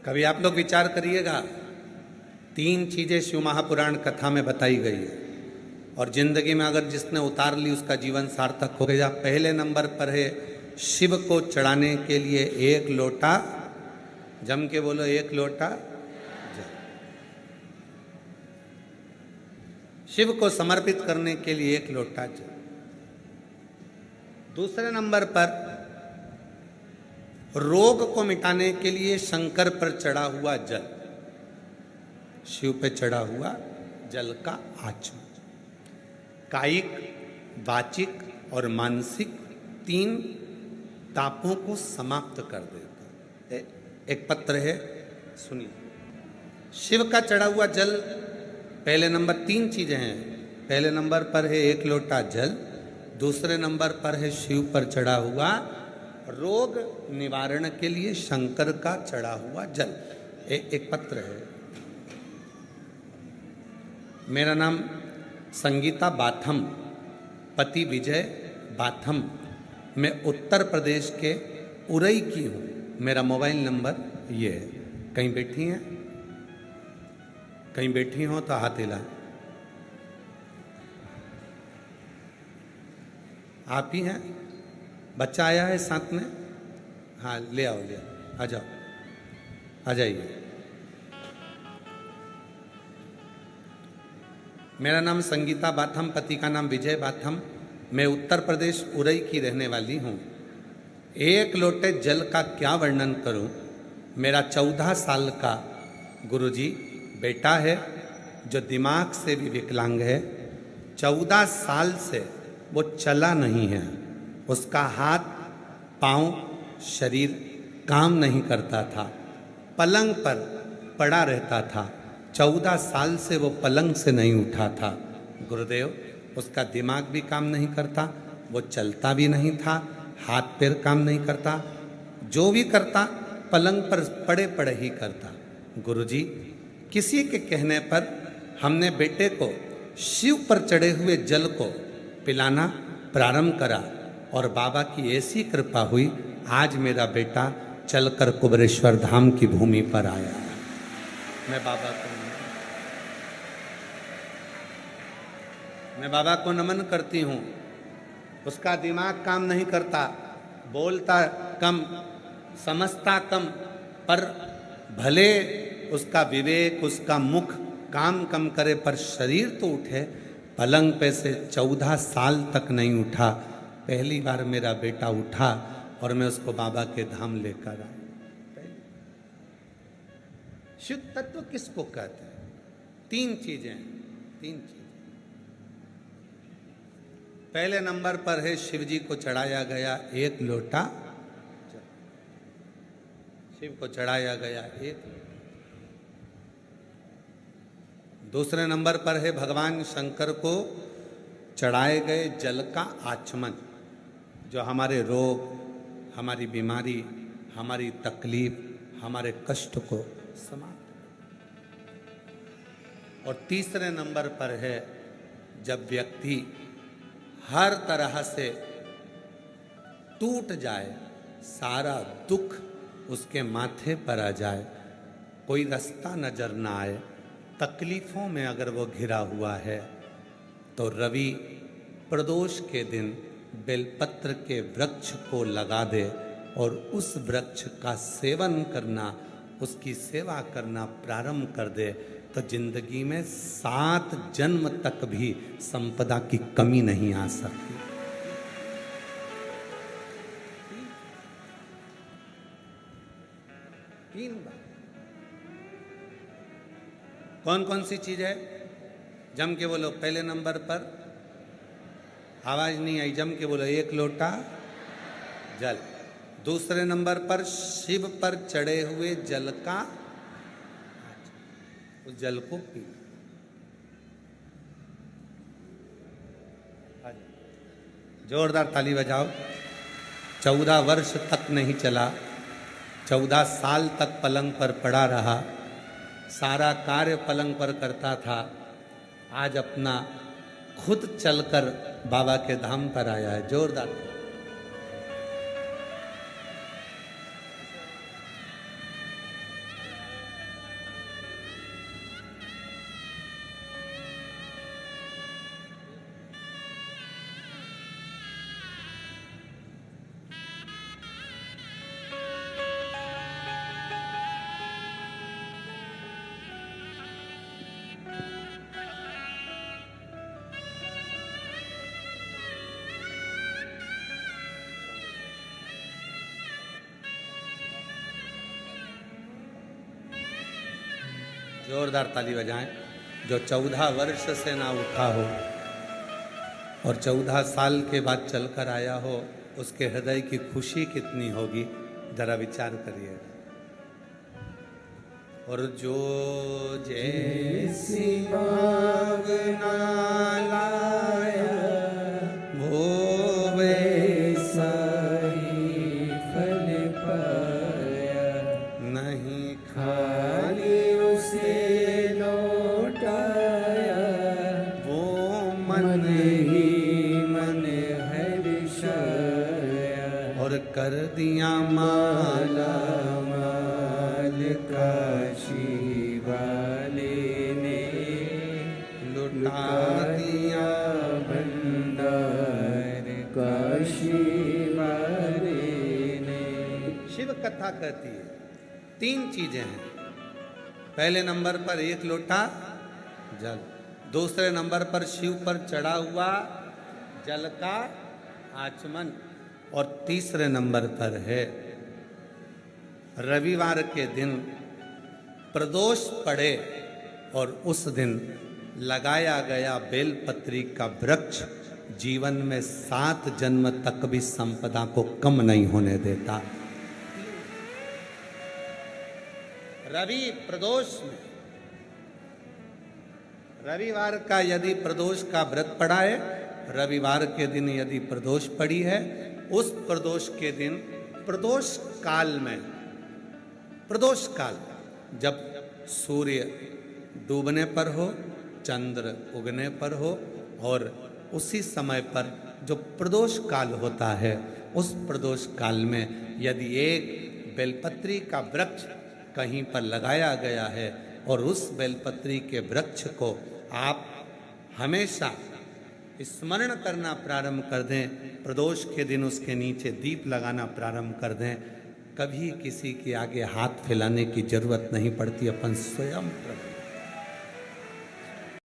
कभी आप लोग विचार करिएगा, 3 चीजें शिव महापुराण कथा में बताई गई है और जिंदगी में अगर जिसने उतार ली उसका जीवन सार्थक हो गया। पहले नंबर पर है शिव को चढ़ाने के लिए 1 लोटा, जम के बोलो 1 लोटा जल। शिव को समर्पित करने के लिए 1 लोटा जल। दूसरे नंबर पर रोग को मिटाने के लिए शंकर पर चढ़ा हुआ जल, शिव पे चढ़ा हुआ जल का आचमन कायिक, वाचिक और मानसिक 3 तापों को समाप्त कर देता है। एक पत्र है, सुनिए। शिव का चढ़ा हुआ जल, पहले नंबर 3 चीजें हैं। पहले नंबर पर है 1 लोटा जल, दूसरे नंबर पर है शिव पर चढ़ा हुआ रोग निवारण के लिए शंकर का चढ़ा हुआ जल। एक पत्र है। मेरा नाम संगीता बाथम, पति विजय बाथम। मैं उत्तर प्रदेश के उरई की हूँ। मेरा मोबाइल नंबर ये है। कहीं बैठी हैं? कहीं बैठी हो तो हाथ हिला। आप ही हैं? बच्चा आया है साथ में? हाँ, ले आओ, आ जाओ, आ जाइए। मेरा नाम संगीता बाथम, पति का नाम विजय बाथम। मैं उत्तर प्रदेश उरई की रहने वाली हूँ। 1 लोटे जल का क्या वर्णन करूँ। मेरा 14 साल का गुरुजी बेटा है जो दिमाग से भी विकलांग है। 14 साल से वो चला नहीं है। उसका हाथ, पाँव, शरीर काम नहीं करता था। पलंग पर पड़ा रहता था। 14 साल से वो पलंग से नहीं उठा था। गुरुदेव, उसका दिमाग भी काम नहीं करता, वो चलता भी नहीं था, हाथ पैर काम नहीं करता, जो भी करता पलंग पर पड़े पड़े ही करता। गुरुजी, किसी के कहने पर हमने बेटे को शिव पर चढ़े हुए जल को पिलाना प्रारंभ करा और बाबा की ऐसी कृपा हुई, आज मेरा बेटा चलकर कुबेरेश्वर धाम की भूमि पर आया। मैं बाबा को नमन करती हूँ। उसका दिमाग काम नहीं करता, बोलता कम, समझता कम, पर भले उसका विवेक, उसका मुख काम कम करे पर शरीर तो उठे। पलंग पे से 14 साल तक नहीं उठा। पहली बार मेरा बेटा उठा और मैं उसको बाबा के धाम लेकर आया। शुद्ध तत्व किसको कहते हैं? 3 चीजें, 3 चीजें। पहले नंबर पर है शिव जी को चढ़ाया गया 1 लोटा, शिव को चढ़ाया गया 1। दूसरे नंबर पर है भगवान शंकर को चढ़ाए गए जल का आचमन, जो हमारे रोग, हमारी बीमारी, हमारी तकलीफ, हमारे कष्ट को समाप्त। और तीसरे नंबर पर है जब व्यक्ति हर तरह से टूट जाए, सारा दुख उसके माथे पर आ जाए, कोई रास्ता नजर ना आए, तकलीफों में अगर वो घिरा हुआ है, तो रवि प्रदोष के दिन बेलपत्र के वृक्ष को लगा दे और उस वृक्ष का सेवन करना, उसकी सेवा करना प्रारंभ कर दे, तो जिंदगी में 7 जन्म तक भी संपदा की कमी नहीं आ सकती। कौन कौन सी चीज है? जम के बोलो। पहले नंबर पर, आवाज नहीं आई, जम के बोलो, 1 लोटा जल। दूसरे नंबर पर शिव पर चढ़े हुए जल का, उस जल को पी। जोरदार ताली बजाओ। 14 वर्ष तक नहीं चला, 14 साल तक पलंग पर पड़ा रहा, सारा कार्य पलंग पर करता था। आज अपना खुद चलकर बाबा के धाम पर आया है। जोरदार। जोरदार ताली बजाएं। जो 14 वर्ष से ना उठा हो और 14 साल के बाद चलकर आया हो, उसके हृदय की खुशी कितनी होगी, जरा विचार करिए। और जो जैसी भावना लाया वो वैसा ही फल पाया, नहीं खाली उसे लौटाया, वो मन ही मन हर्षाया, और कर दिया माला माल काशी वाले ने, लुटा दिया भंडार काशी वाले ने। शिव कथा कहती है 3 चीजें हैं। पहले नंबर पर 1 लोटा जल, दूसरे नंबर पर शिव पर चढ़ा हुआ जल का आचमन, और तीसरे नंबर पर है रविवार के दिन प्रदोष पड़े और उस दिन लगाया गया बेलपत्री का वृक्ष जीवन में 7 जन्म तक भी संपदा को कम नहीं होने देता। रवि प्रदोष में रविवार का यदि प्रदोष का व्रत पड़ा है, रविवार के दिन यदि प्रदोष पड़ी है, उस प्रदोष के दिन प्रदोष काल में, प्रदोष काल जब सूर्य डूबने पर हो, चंद्र उगने पर हो, और उसी समय पर जो प्रदोष काल होता है, उस प्रदोष काल में यदि एक बेलपत्री का वृक्ष कहीं पर लगाया गया है और उस बेलपत्री के वृक्ष को आप हमेशा स्मरण करना प्रारंभ कर दें, प्रदोष के दिन उसके नीचे दीप लगाना प्रारंभ कर दें, कभी किसी के आगे हाथ फैलाने की जरूरत नहीं पड़ती, अपन स्वयं प्रभु